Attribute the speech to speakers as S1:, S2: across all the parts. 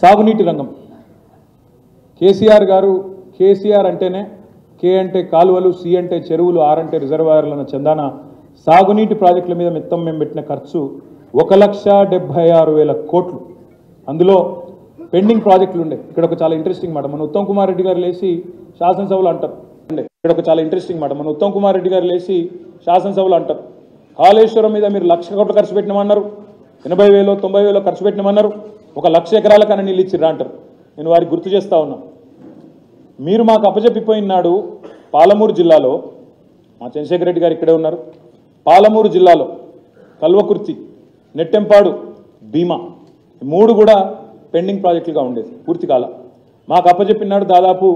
S1: సాగునీటి రంగం కేసీఆర్ గారు కేసీఆర్ అంటేనే కే అంటే కాలువలు, సి అంటే చెరువులు, ఆర్ అంటే రిజర్వాయర్లను చందాన సాగునీటి ప్రాజెక్టుల మీద మొత్తం మేము పెట్టిన ఖర్చు 1,76,000 కోట్లు. అందులో పెండింగ్ ప్రాజెక్టులు ఉండే. ఇక్కడ ఒక చాలా ఇంట్రెస్టింగ్ మాట మన ఉత్తమ్ కుమార్ రెడ్డి గారు లేచి శాసనసభలో అంటారు. ఇక్కడ ఒక చాలా ఇంట్రెస్టింగ్ మాట మన ఉత్తమ్ కుమార్ రెడ్డి గారు లేచి శాసనసభలో అంటారు, కాళేశ్వరం మీద మీరు 1,00,000 కోట్లు ఖర్చు పెట్టినామన్నారు, 80,000 90,000 ఖర్చు పెట్టినామన్నారు, 1,00,000 ఎకరాల కన్నా నీళ్ళు ఇచ్చిర్రా అంటారు. నేను వారికి గుర్తు చేస్తా ఉన్నా, మీరు మాకు అప్పచెప్పిపోయినాడు పాలమూరు జిల్లాలో, మా చంద్రశేఖర్ రెడ్డి గారు ఇక్కడే ఉన్నారు, పాలమూరు జిల్లాలో కల్వకుర్తి, నెట్టెంపాడు, భీమా మూడు కూడా పెండింగ్ ప్రాజెక్టులుగా ఉండేది, పూర్తి కాల. మాకు అప్పచెప్పినాడు దాదాపు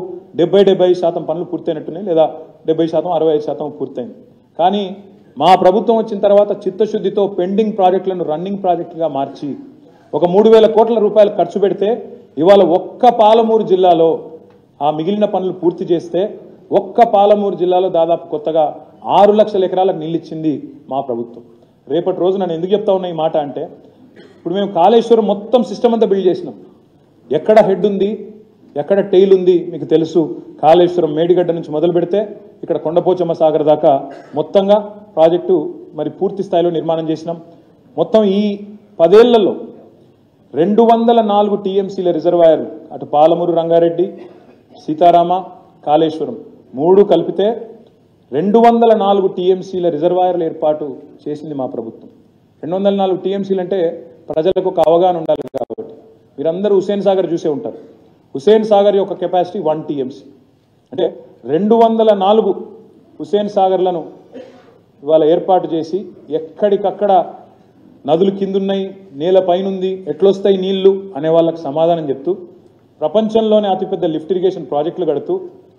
S1: 70% పనులు పూర్తయినట్టున్నాయి, లేదా 70% 65% పూర్తయింది. కానీ మా ప్రభుత్వం వచ్చిన తర్వాత చిత్తశుద్ధితో పెండింగ్ ప్రాజెక్టులను రన్నింగ్ ప్రాజెక్టుగా మార్చి ఒక 3,000 కోట్ల రూపాయలు ఖర్చు పెడితే ఇవాళ ఒక్క పాలమూరు జిల్లాలో ఆ మిగిలిన పనులు పూర్తి చేస్తే ఒక్క పాలమూరు జిల్లాలో దాదాపు కొత్తగా 6 లక్షల ఎకరాలకు నీళ్ళు ఇచ్చింది మా ప్రభుత్వం. రేపటి రోజు నన్ను ఎందుకు చెప్తా ఉన్నా ఈ మాట అంటే, ఇప్పుడు మేము కాళేశ్వరం మొత్తం సిస్టమ్ అంతా బిల్డ్ చేసినాం. ఎక్కడ హెడ్ ఉంది, ఎక్కడ టెయిల్ ఉంది మీకు తెలుసు. కాళేశ్వరం మేడిగడ్డ నుంచి మొదలు పెడితే ఇక్కడ కొండపోచమ్మ సాగర్ దాకా మొత్తంగా ప్రాజెక్టు మరి పూర్తి స్థాయిలో నిర్మాణం చేసినాం. మొత్తం ఈ 10 ఏళ్లలో 204 టీఎంసీల రిజర్వాయర్లు, అటు పాలమూరు రంగారెడ్డి, సీతారామ, కాళేశ్వరం మూడు కలిపితే 204 టీఎంసీల రిజర్వాయర్ల ఏర్పాటు చేసింది మా ప్రభుత్వం. 204 టీఎంసీలు అంటే ప్రజలకు ఒక అవగాహన ఉండాలి కాబట్టి మీరందరూ హుస్సేన్ సాగర్ చూసే ఉంటారు. హుస్సేన్ సాగర్ యొక్క కెపాసిటీ 1 టీఎంసీ, అంటే 204 హుస్సేన్ సాగర్లను ఇవాళ ఏర్పాటు చేసి ఎక్కడికక్కడ నదులు కిందున్నాయి, నేల పైనుంది, ఎట్లొస్తాయి నీళ్లు అనే వాళ్ళకి సమాధానం చెప్తూ ప్రపంచంలోనే అతిపెద్ద లిఫ్ట్ ఇరిగేషన్ ప్రాజెక్టులు కడుతూ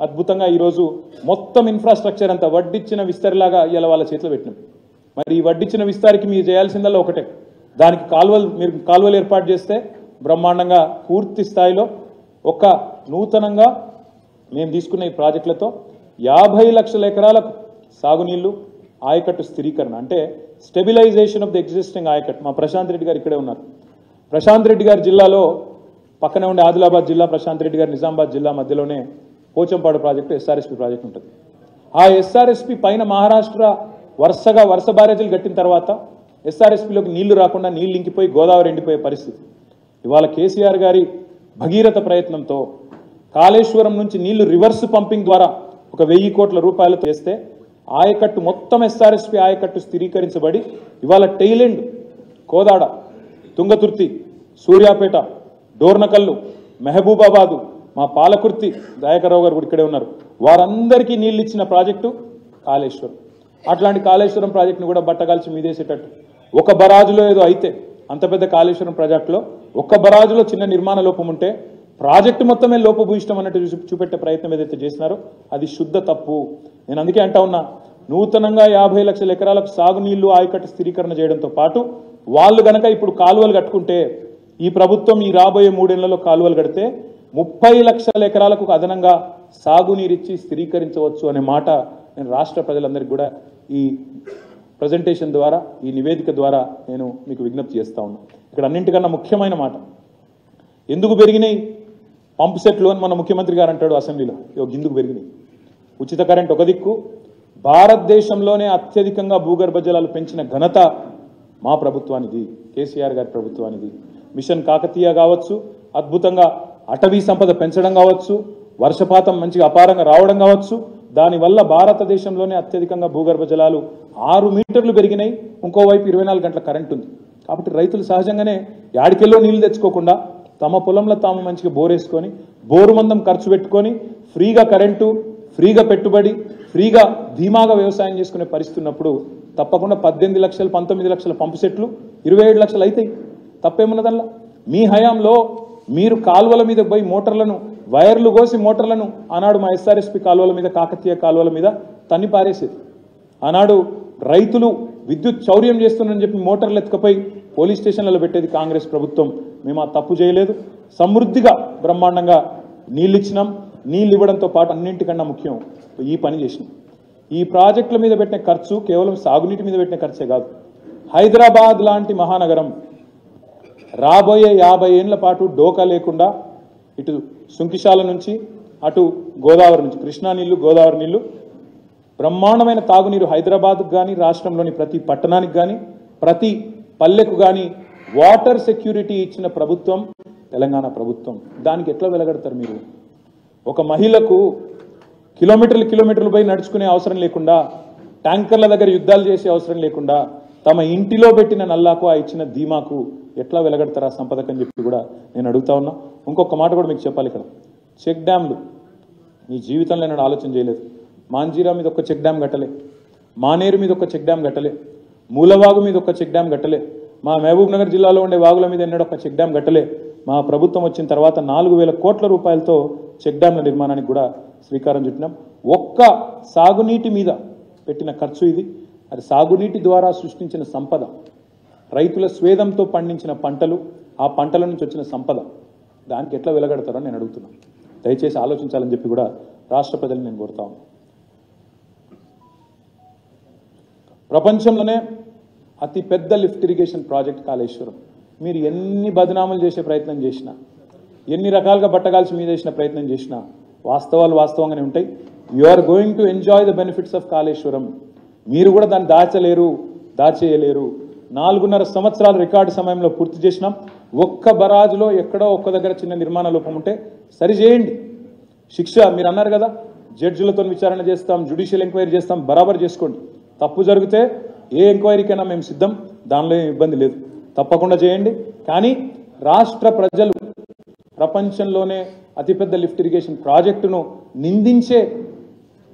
S1: అద్భుతంగా ఈరోజు మొత్తం ఇన్ఫ్రాస్ట్రక్చర్ అంతా వడ్డిచ్చిన విస్తరిలాగా ఇలా వాళ్ళ చేతిలో పెట్టినాం. మరి ఈ వడ్డిచ్చిన విస్తారికి మీరు చేయాల్సిందల్లా ఒకటే, దానికి మీరు కాలువలు ఏర్పాటు చేస్తే బ్రహ్మాండంగా పూర్తి స్థాయిలో ఒక నూతనంగా మేము తీసుకున్న ఈ ప్రాజెక్టులతో 50 లక్షల ఎకరాలకు సాగునీళ్లు, ఆయకట్టు స్థిరీకరణ అంటే స్టెబిలైజేషన్ ఆఫ్ ది ఎగ్జిస్టింగ్ ఆయకట్టు. మా ప్రశాంత్ రెడ్డి గారు ఇక్కడే ఉన్నారు. ప్రశాంత్ రెడ్డి గారి జిల్లాలో పక్కనే ఉండే ఆదిలాబాద్ జిల్లా, ప్రశాంత్ రెడ్డి గారు నిజామాబాద్ జిల్లా మధ్యలోనే పోచంపాడు ప్రాజెక్టు, ఎస్ఆర్ఎస్పి ప్రాజెక్టు ఉంటుంది. ఆ ఎస్ఆర్ఎస్పి పైన మహారాష్ట్ర వరుస బ్యారేజీలు కట్టిన తర్వాత ఎస్ఆర్ఎస్పిలోకి నీళ్లు రాకుండా నీళ్లు ఇంకిపోయి గోదావరి ఎండిపోయే పరిస్థితి. ఇవాళ కేసీఆర్ గారి భగీరథ ప్రయత్నంతో కాళేశ్వరం నుంచి నీళ్లు రివర్స్ పంపింగ్ ద్వారా ఒక 1,000 కోట్ల రూపాయలు చేస్తే ఆయకట్టు మొత్తం ఎస్ఆర్ఎస్పి ఆయకట్టు స్థిరీకరించబడి ఇవాళ టెయిలెండ్, కోదాడ, తుంగతుర్తి, సూర్యాపేట, డోర్నకల్లు, మహబూబాబాదు, మా పాలకుర్తి, దయాకర్రావు గారు కూడా ఇక్కడే ఉన్నారు, వారందరికీ నీళ్ళు ఇచ్చిన ప్రాజెక్టు కాళేశ్వరం. అట్లాంటి కాళేశ్వరం ప్రాజెక్టును కూడా బట్టగాల్చి మీదేసేటట్టు ఒక బరాజులో ఏదో అయితే, అంత పెద్ద కాళేశ్వరం ప్రాజెక్టులో ఒక్క బరాజులో చిన్న నిర్మాణ లోపం ఉంటే ప్రాజెక్టు మొత్తమే లోపభూయిష్టం అన్నట్టు చూపెట్టే ప్రయత్నం ఏదైతే చేసినారో అది శుద్ధ తప్పు. నేను అందుకే అంటా ఉన్నా, నూతనంగా 50 లక్షల ఎకరాలకు సాగునీళ్లు, ఆయకట్టు స్థిరీకరణ చేయడంతో పాటు వాళ్ళు గనక ఇప్పుడు కాలువలు కట్టుకుంటే, ఈ ప్రభుత్వం ఈ రాబోయే 3 ఏళ్లలో కాలువలు కడితే 30 లక్షల ఎకరాలకు అదనంగా సాగునీరిచ్చి స్థిరీకరించవచ్చు అనే మాట నేను రాష్ట్ర ప్రజలందరికీ కూడా ఈ ప్రజెంటేషన్ ద్వారా, ఈ నివేదిక ద్వారా నేను మీకు విజ్ఞప్తి చేస్తా ఉన్నా. ఇక్కడ అన్నింటికన్నా ముఖ్యమైన మాట, ఎందుకు పెరిగినాయి పంప్ సెట్లు అని మన ముఖ్యమంత్రి గారు అంటాడు అసెంబ్లీలో. ఎందుకు పెరిగినాయి? ఉచిత కరెంట్ ఒక దిక్కు, భారతదేశంలోనే అత్యధికంగా భూగర్భ జలాలు పెంచిన ఘనత మా ప్రభుత్వానిది, కేసీఆర్ గారి ప్రభుత్వానిది. మిషన్ కాకతీయ కావచ్చు, అద్భుతంగా అటవీ సంపద పెంచడం కావచ్చు, వర్షపాతం మంచిగా అపారంగా రావడం కావచ్చు, దానివల్ల భారతదేశంలోనే అత్యధికంగా భూగర్భ జలాలు 6 మీటర్లు పెరిగినాయి. ఇంకోవైపు 24 గంటల కరెంట్ ఉంది. కాబట్టి రైతులు సహజంగానే యాడికెళ్ళో నీళ్లు తెచ్చుకోకుండా తమ పొలంలో తాము మంచిగా బోరేసుకొని, బోరు మందం ఖర్చు పెట్టుకొని, ఫ్రీగా కరెంటు, ఫ్రీగా పెట్టుబడి, ఫ్రీగా ధీమాగా వ్యవసాయం చేసుకునే పరిస్థితి ఉన్నప్పుడు తప్పకుండా 18 లక్షలు 19 లక్షల పంపు సెట్లు 27 లక్షలు అవుతాయి. తప్పేమున్నదల్లా? మీ హయాంలో మీరు కాలువల మీద పోయి మోటార్లను, వైర్లు కోసి మోటార్లను ఆనాడు మా ఎస్ఆర్ఎస్పి కాలువల మీద, కాకతీయ కాలువల మీద తన్ని పారేసేది. ఆనాడు రైతులు విద్యుత్ చౌర్యం చేస్తున్నారని చెప్పి మోటార్లు ఎత్తుకపోయి పోలీస్ స్టేషన్లలో పెట్టేది కాంగ్రెస్ ప్రభుత్వం. మేము ఆ తప్పు చేయలేదు. సమృద్ధిగా బ్రహ్మాండంగా నీళ్ళు ఇచ్చినాం. నీళ్ళు ఇవ్వడంతో పాటు అన్నింటికన్నా ముఖ్యం ఈ పని చేసినాం. ఈ ప్రాజెక్టుల మీద పెట్టిన ఖర్చు కేవలం సాగునీటి మీద పెట్టిన ఖర్చే కాదు. హైదరాబాద్ లాంటి మహానగరం, రాబోయే 50 ఏళ్ల పాటు డోకా లేకుండా ఇటు సుంకిశాల నుంచి అటు గోదావరి నుంచి కృష్ణా నీళ్లు గోదావరి నీళ్లు బ్రహ్మాండమైన తాగునీరు హైదరాబాద్కు కానీ రాష్ట్రంలోని ప్రతి పట్టణానికి కానీ ప్రతి పల్లెకు కానీ వాటర్ సెక్యూరిటీ ఇచ్చిన ప్రభుత్వం తెలంగాణ ప్రభుత్వం. దానికి ఎట్లా వెలగడతారు మీరు? ఒక మహిళకు కిలోమీటర్లు పోయి నడుచుకునే అవసరం లేకుండా, ట్యాంకర్ల దగ్గర యుద్ధాలు చేసే అవసరం లేకుండా తమ ఇంటిలో పెట్టిన నల్లాకు ఆ ఇచ్చిన ధీమాకు ఎట్లా వెలగడతారా సంపదకని చెప్పి కూడా నేను అడుగుతా ఉన్నా. ఇంకొక మాట కూడా మీకు చెప్పాలి. ఇక్కడ చెక్ డ్యామ్లు మీ జీవితంలో నేను ఆలోచన చేయలేదు. మాంజీరా మీద ఒక చెక్ డ్యామ్ కట్టలే, మానేరు మీద ఒక చెక్ డ్యామ్ కట్టలే, మూలవాగు మీద ఒక చెక్ డ్యామ్ కట్టలే, మా మహబూబ్ నగర్ జిల్లాలో ఉండే వాగుల మీద ఎన్నడూ ఒక చెక్ డ్యామ్ కట్టలే. మా ప్రభుత్వం వచ్చిన తర్వాత 4,000 కోట్ల రూపాయలతో చెక్ డ్యామ్ల నిర్మాణానికి కూడా శ్రీకారం చుట్టినాం. ఒక్క సాగునీటి మీద పెట్టిన ఖర్చు ఇది. అది సాగునీటి ద్వారా సృష్టించిన సంపద, రైతుల స్వేదంతో పండించిన పంటలు, ఆ పంటల నుంచి వచ్చిన సంపద, దానికి ఎట్లా వెలగడతారో నేను అడుగుతున్నాను. దయచేసి ఆలోచించాలని చెప్పి కూడా రాష్ట్ర ప్రజలను నేను కోరుతా ఉన్నాను. ప్రపంచంలోనే అతి పెద్ద లిఫ్ట్ ఇరిగేషన్ ప్రాజెక్ట్ కాళేశ్వరం. మీరు ఎన్ని బదనాములు చేసే ప్రయత్నం చేసినా, ఎన్ని రకాలుగా బట్టగాల్చి మీద చేసిన ప్రయత్నం చేసినా వాస్తవాలు వాస్తవంగానే ఉంటాయి. You are going to enjoy the benefits of Kaleshwaram. మీరు కూడా దాన్ని దాచేయలేరు. 4.5 సంవత్సరాల రికార్డు సమయంలో పూర్తి చేసినాం. ఒక్క బరాజులో ఎక్కడో ఒక్క దగ్గర చిన్న నిర్మాణ లోపం ఉంటే సరిచేయండి. శిక్ష మీరు అన్నారు కదా, జడ్జిలతో విచారణ చేస్తాం, జ్యుడిషియల్ ఎంక్వైరీ చేస్తాం, బరాబర్ చేసుకోండి. తప్పు జరిగితే ఏ ఎంక్వైరీకైనా మేము సిద్ధం, దానిలో ఏం ఇబ్బంది లేదు, తప్పకుండా చేయండి. కానీ రాష్ట్ర ప్రజలు ప్రపంచంలోనే అతిపెద్ద లిఫ్ట్ ఇరిగేషన్ ప్రాజెక్టును నిందించే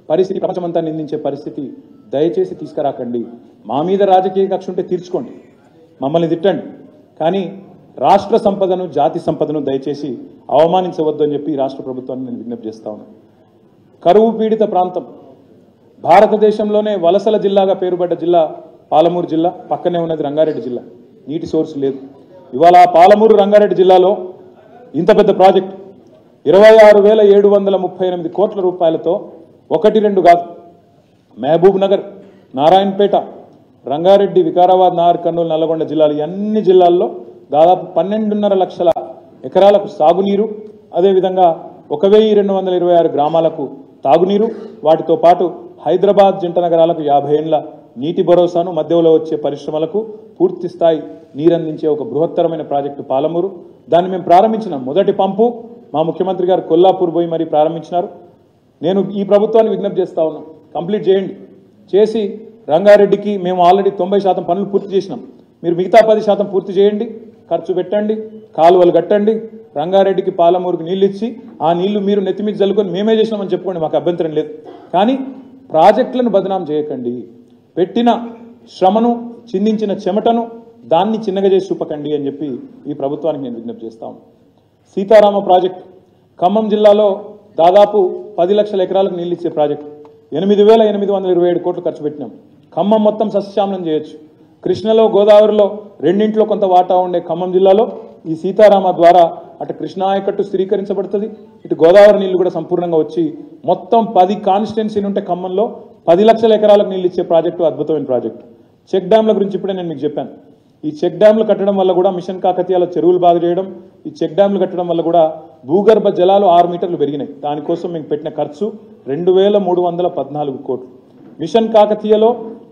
S1: పరిస్థితి, ప్రపంచమంతా నిందించే పరిస్థితి దయచేసి తీసుకురాకండి. మా మీద రాజకీయ కక్ష ఉంటే తీర్చుకోండి, మమ్మల్ని తిట్టండి, కానీ రాష్ట్ర సంపదను, జాతి సంపదను దయచేసి అవమానించవద్దు అని చెప్పి రాష్ట్ర ప్రభుత్వాన్ని నేను విజ్ఞప్తి చేస్తా ఉన్నాను. కరువు పీడిత ప్రాంతం, భారతదేశంలోనే వలసల జిల్లాగా పేరుపడ్డ జిల్లా పాలమూరు జిల్లా, పక్కనే ఉన్నది రంగారెడ్డి జిల్లా. నీటి సోర్స్ లేదు. ఇవాళ పాలమూరు రంగారెడ్డి జిల్లాలో ఇంత పెద్ద ప్రాజెక్టు 26,738 కోట్ల రూపాయలతో 1-2 కాదు, మహబూబ్ నగర్, నారాయణపేట, రంగారెడ్డి, వికారాబాద్, నాగర్ కర్నూలు, నల్లగొండ జిల్లాలు, అన్ని జిల్లాల్లో దాదాపు 12.5 లక్షల ఎకరాలకు సాగునీరు, అదేవిధంగా 1,226 గ్రామాలకు తాగునీరు, వాటితో పాటు హైదరాబాద్ జంట నగరాలకు 50 ఏళ్ల నీటి భరోసాను, మధ్యలో వచ్చే పరిశ్రమలకు పూర్తి స్థాయి నీరందించే ఒక బృహత్తరమైన ప్రాజెక్టు పాలమూరు. దాన్ని మేము ప్రారంభించినాం. మొదటి పంపు మా ముఖ్యమంత్రి గారు కొల్లాపూర్ పోయి మరీ ప్రారంభించినారు. నేను ఈ ప్రభుత్వాన్ని విజ్ఞప్తి చేస్తా ఉన్నాం, కంప్లీట్ చేయండి. చేసి రంగారెడ్డికి మేము ఆల్రెడీ 90% పనులు పూర్తి చేసినాం. మీరు మిగతా 10% పూర్తి చేయండి, ఖర్చు పెట్టండి, కాలువలు కట్టండి, రంగారెడ్డికి పాలమూరుకి నీళ్ళు ఇచ్చి ఆ నీళ్లు మీరు నెత్తిమీద జల్లుకొని మేమే చేసినామని చెప్పుకోండి, మాకు అభ్యంతరం లేదు. కానీ ప్రాజెక్టులను బదనాం చేయకండి. పెట్టిన శ్రమను, చిందించిన చెమటను దాన్ని చిన్నగా చేసి చూపకండి అని చెప్పి ఈ ప్రభుత్వానికి నేను విజ్ఞప్తి చేస్తా ఉన్నాను. సీతారామ ప్రాజెక్టు ఖమ్మం జిల్లాలో దాదాపు 10 లక్షల ఎకరాలకు నీళ్ళు ఇచ్చే ప్రాజెక్టు 8,827 కోట్లు ఖర్చు పెట్టినాం. ఖమ్మం మొత్తం సస్యశ్యామలం చేయొచ్చు. కృష్ణలో, గోదావరిలో రెండింట్లో కొంత వాటా ఉండే ఖమ్మం జిల్లాలో ఈ సీతారామ ద్వారా అటు కృష్ణా ఆయకట్టు స్థిరీకరించబడుతుంది, ఇటు గోదావరి నీళ్లు కూడా సంపూర్ణంగా వచ్చి మొత్తం 10 కాన్స్టిట్యున్సీలు ఉంటే ఖమ్మంలో 10 లక్షల ఎకరాలకు నీళ్ళు ఇచ్చే ప్రాజెక్టు, అద్భుతమైన ప్రాజెక్టు. చెక్ డ్యాంల గురించి ఇప్పుడే నేను మీకు చెప్పాను. ఈ చెక్ డ్యాంలు కట్టడం వల్ల కూడా మిషన్ కాకతీయాల చెరువులు బాగు చేయడం, ఈ చెక్ డ్యాంలు కట్టడం వల్ల కూడా భూగర్భ జలాలు 6 మీటర్లు పెరిగినాయి. దానికోసం మేము పెట్టిన ఖర్చు 2,314 కోట్లు. మిషన్ కాకతీయలో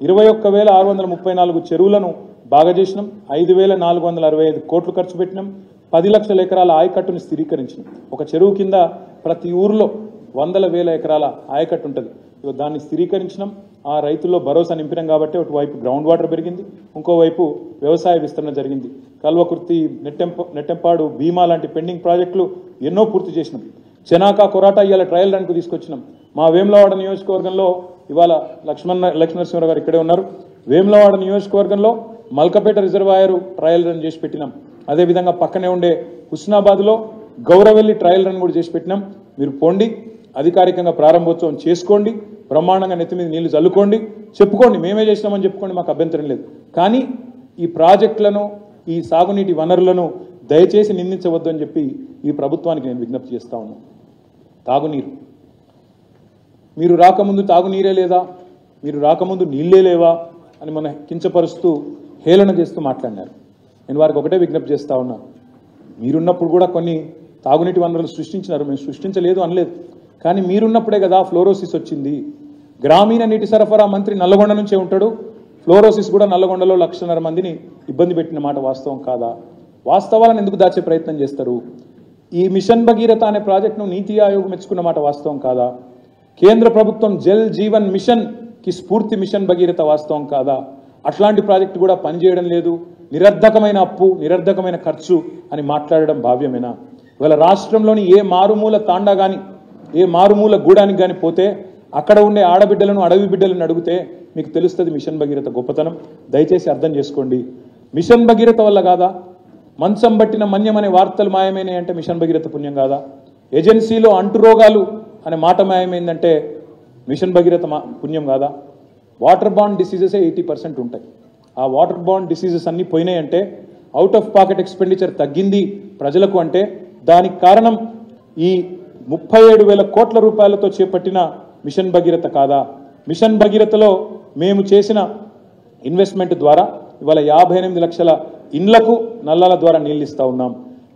S1: 21,634 చెరువులను బాగా చేసినాం, 5,465 కోట్లు ఖర్చు పెట్టినాం, 10 లక్షల ఎకరాల ఆయకట్టును స్థిరీకరించినాం. ఒక చెరువు కింద ప్రతి ఊర్లో 100,000 ఎకరాల ఆయకట్టు ఉంటుంది. దాన్ని స్థిరీకరించినాం. ఆ రైతుల్లో భరోసా నింపినాం కాబట్టి ఒకవైపు గ్రౌండ్ వాటర్ పెరిగింది, ఇంకోవైపు వ్యవసాయ విస్తరణ జరిగింది. కల్వకుర్తి, నెట్టెంపాడు, భీమా లాంటి పెండింగ్ ప్రాజెక్టులు ఎన్నో పూర్తి చేసినాం. చెనాక, కొరాటా ఇవాళ ట్రయల్ రన్కు తీసుకొచ్చినాం. మా వేములవాడ నియోజకవర్గంలో ఇవాళ లక్ష్మణనరసింహరావు గారు ఇక్కడే ఉన్నారు. వేములవాడ నియోజకవర్గంలో మల్కపేట రిజర్వాయర్ ట్రయల్ రన్ చేసి పెట్టినాం. అదేవిధంగా పక్కనే ఉండే హుస్నాబాద్లో గౌరవెల్లి ట్రయల్ రన్ కూడా చేసి పెట్టినాం. మీరు పోండి, అధికారికంగా ప్రారంభోత్సవం చేసుకోండి, బ్రహ్మాండంగా నెత్తి మీద నీళ్లు చల్లుకోండి, చెప్పుకోండి, మేమే చేసినామని చెప్పుకోండి, మాకు అభ్యంతరం లేదు. కానీ ఈ ప్రాజెక్టులను, ఈ సాగునీటి వనరులను దయచేసి నిందించవద్దు అని చెప్పి ఈ ప్రభుత్వానికి నేను విజ్ఞప్తి చేస్తా ఉన్నాను. తాగునీరు, మీరు రాకముందు తాగునీరే లేదా, మీరు రాకముందు నీళ్లే లేవా అని మన కించపరుస్తూ, హేళన చేస్తూ మాట్లాడినారు. నేను వారికి ఒకటే విజ్ఞప్తి చేస్తా ఉన్నా, మీరున్నప్పుడు కూడా కొన్ని తాగునీటి వనరులు సృష్టించినారు, మేము సృష్టించలేదు అనలేదు. కానీ మీరున్నప్పుడే కదా ఫ్లోరోసిస్ వచ్చింది. గ్రామీణ నీటి సరఫరా మంత్రి నల్లగొండ నుంచే ఉంటాడు. ఫ్లోరోసిస్ కూడా నల్లగొండలో 1,00,000 మందిని ఇబ్బంది పెట్టిన మాట వాస్తవం కాదా? వాస్తవాలను ఎందుకు దాచే ప్రయత్నం చేస్తారు? ఈ మిషన్ భగీరథ అనే ప్రాజెక్టును నీతి ఆయోగ్ మెచ్చుకున్న మాట వాస్తవం కాదా? కేంద్ర ప్రభుత్వం జల్ జీవన్ మిషన్ కి స్ఫూర్తి మిషన్ భగీరథ వాస్తవం కాదా? అట్లాంటి ప్రాజెక్టు కూడా పనిచేయడం లేదు, నిరర్ధకమైన అప్పు, నిరర్ధకమైన ఖర్చు అని మాట్లాడడం భావ్యమేనా? ఇవాళ రాష్ట్రంలోని ఏ మారుమూల తాండా కానీ, ఏ మారుమూల గూడానికి కానీ పోతే అక్కడ ఉండే ఆడబిడ్డలను, అడవి బిడ్డలను అడిగితే మీకు తెలుస్తుంది మిషన్ భగీరథ గొప్పతనం. దయచేసి అర్థం చేసుకోండి. మిషన్ భగీరథ వల్ల కాదా? మంచం బట్టిన మన్యం అనే వార్తలు మాయమైనాయి అంటే మిషన్ భగీరథ పుణ్యం కాదా? ఏజెన్సీలో అంటురోగాలు అనే మాట మాయమైందంటే మిషన్ భగీరథ పుణ్యం కాదా? వాటర్ బాండ్ డిసీజెసే 80% ఉంటాయి. ఆ వాటర్ బాండ్ డిసీజెస్ అన్నీ పోయినాయంటే, అవుట్ ఆఫ్ పాకెట్ ఎక్స్పెండిచర్ తగ్గింది ప్రజలకు అంటే దానికి కారణం ఈ 37,000 కోట్ల రూపాయలతో చేపట్టిన మిషన్ భగీరథ కాదా? మిషన్ భగీరథలో మేము చేసిన ఇన్వెస్ట్మెంట్ ద్వారా ఇవాళ 58 లక్షల ఇండ్లకు నల్లాల ద్వారా నీళ్ళు ఇస్తా ఉన్నాం.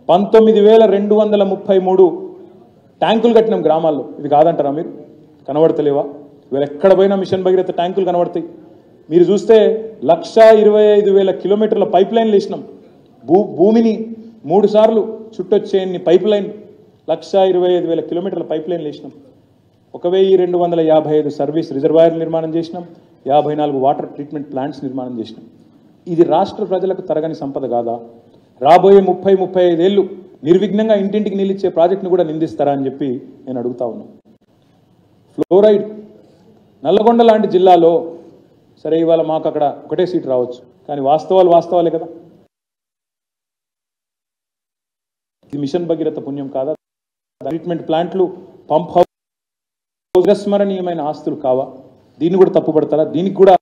S1: 19,233 ట్యాంకులు కట్టినాం గ్రామాల్లో. ఇవి కాదంటారా మీరు? కనబడతలేవా? ఇవాళ ఎక్కడ పోయినా మిషన్ భగీరథ ట్యాంకులు కనబడతాయి. మీరు చూస్తే 1,25,000 కిలోమీటర్ల పైప్ లైన్లు వేసినాం. భూమిని 3 సార్లు చుట్టొచ్చేన్ని పైప్ లైన్ 1,25,000 కిలోమీటర్ల పైప్ లైన్లు వేసినాం. 1,255 సర్వీస్ రిజర్వాయర్లు నిర్మాణం చేసినాం. 54 వాటర్ ట్రీట్మెంట్ ప్లాంట్స్ నిర్మాణం చేసినాం. ఇది రాష్ట్ర ప్రజలకు తరగని సంపద కాదా? రాబోయే 30-35 ఏళ్ళు నిర్విఘ్నంగా ఇంటింటికి నీళ్ళిచ్చే ప్రాజెక్టును కూడా నిందిస్తారా అని చెప్పి నేను అడుగుతా ఉన్నాను. ఫ్లోరైడ్ నల్లగొండ లాంటి జిల్లాలో సరే ఇవాళ మాకు అక్కడ ఒకటే సీట్ రావచ్చు, కానీ వాస్తవాలే కదా. ఇది మిషన్ భగీరథ పుణ్యం కాదా? ట్రీట్మెంట్ ప్లాంట్లు, పంప్ హౌస్ చిరస్మరణీయమైన ఆస్తులు కావా? దీన్ని కూడా తప్పుపడతారా? దీనికి కూడా